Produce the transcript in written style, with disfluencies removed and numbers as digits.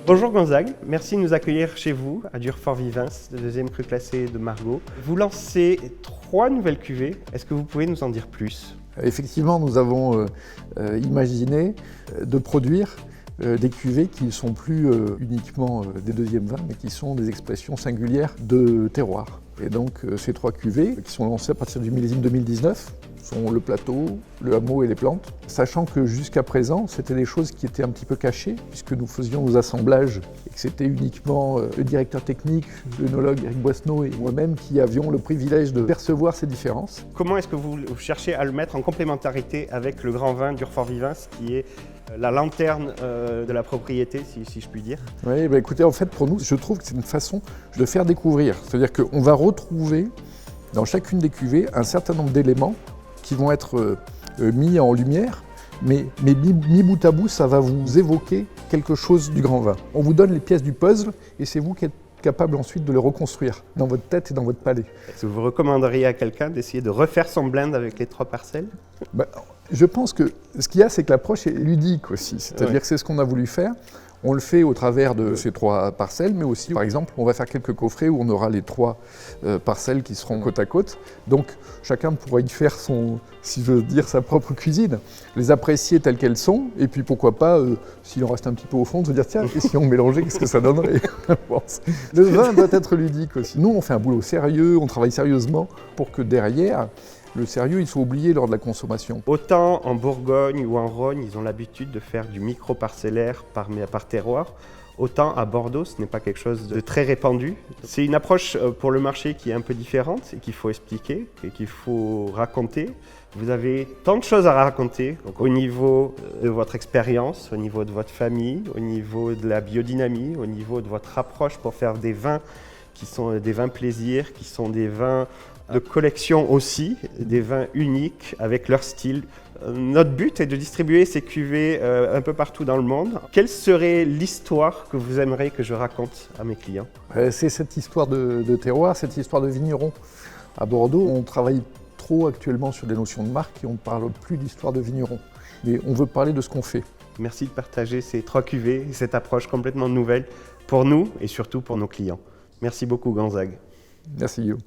Bonjour Gonzague, merci de nous accueillir chez vous à Durfort-Vivens, le deuxième cru classé de Margaux. Vous lancez 3 nouvelles cuvées, est-ce que vous pouvez nous en dire plus? Effectivement, nous avons imaginé de produire des cuvées qui ne sont plus uniquement des deuxièmes vins, mais qui sont des expressions singulières de terroir. Et donc ces 3 cuvées, qui sont lancées à partir du millésime 2019, sont le plateau, le hameau et les plantes. Sachant que jusqu'à présent, c'était des choses qui étaient un petit peu cachées, puisque nous faisions nos assemblages et que c'était uniquement le directeur technique, l'œnologue Eric Boissneau et moi-même qui avions le privilège de percevoir ces différences. Comment est-ce que vous cherchez à le mettre en complémentarité avec le grand vin Durfort-Vivens, qui est la lanterne de la propriété, si je puis dire? Oui, bah écoutez, en fait, pour nous, je trouve que c'est une façon de faire découvrir. C'est-à-dire qu'on va retrouver dans chacune des cuvées un certain nombre d'éléments qui vont être mis en lumière, mais mis bout à bout, ça va vous évoquer quelque chose du grand vin. On vous donne les pièces du puzzle et c'est vous qui êtes capable ensuite de les reconstruire dans votre tête et dans votre palais. Est-ce que vous recommanderiez à quelqu'un d'essayer de refaire son blend avec les 3 parcelles? Je pense que ce qu'il y a, c'est que l'approche est ludique aussi. C'est-à-dire que c'est ce qu'on a voulu faire. On le fait au travers de ces 3 parcelles, mais aussi, par exemple, on va faire quelques coffrets où on aura les 3 parcelles qui seront côte à côte. Donc, chacun pourra y faire si je veux dire, sa propre cuisine, les apprécier telles qu'elles sont, et puis pourquoi pas, s'il en reste un petit peu au fond, de se dire tiens, et si on mélangeait, qu'est-ce que ça donnerait? Le vin doit être ludique aussi. Nous, on fait un boulot sérieux, on travaille sérieusement pour que derrière, le sérieux, il soit oublié lors de la consommation. Autant en Bourgogne ou en Rhône, ils ont l'habitude de faire du micro-parcellaire par terroir, autant à Bordeaux, ce n'est pas quelque chose de très répandu. C'est une approche pour le marché qui est un peu différente et qu'il faut expliquer et qu'il faut raconter. Vous avez tant de choses à raconter, donc au niveau de votre expérience, au niveau de votre famille, au niveau de la biodynamie, au niveau de votre approche pour faire des vins qui sont des vins plaisir, qui sont des vins de collection aussi, des vins uniques avec leur style. Notre but est de distribuer ces cuvées un peu partout dans le monde. Quelle serait l'histoire que vous aimeriez que je raconte à mes clients? C'est cette histoire de terroir, cette histoire de vigneron. À Bordeaux, on travaille trop actuellement sur des notions de marque et on ne parle plus d'histoire de vigneron. Mais on veut parler de ce qu'on fait. Merci de partager ces 3 cuvées et cette approche complètement nouvelle pour nous et surtout pour nos clients. Merci beaucoup Gonzague. Merci Guillaume.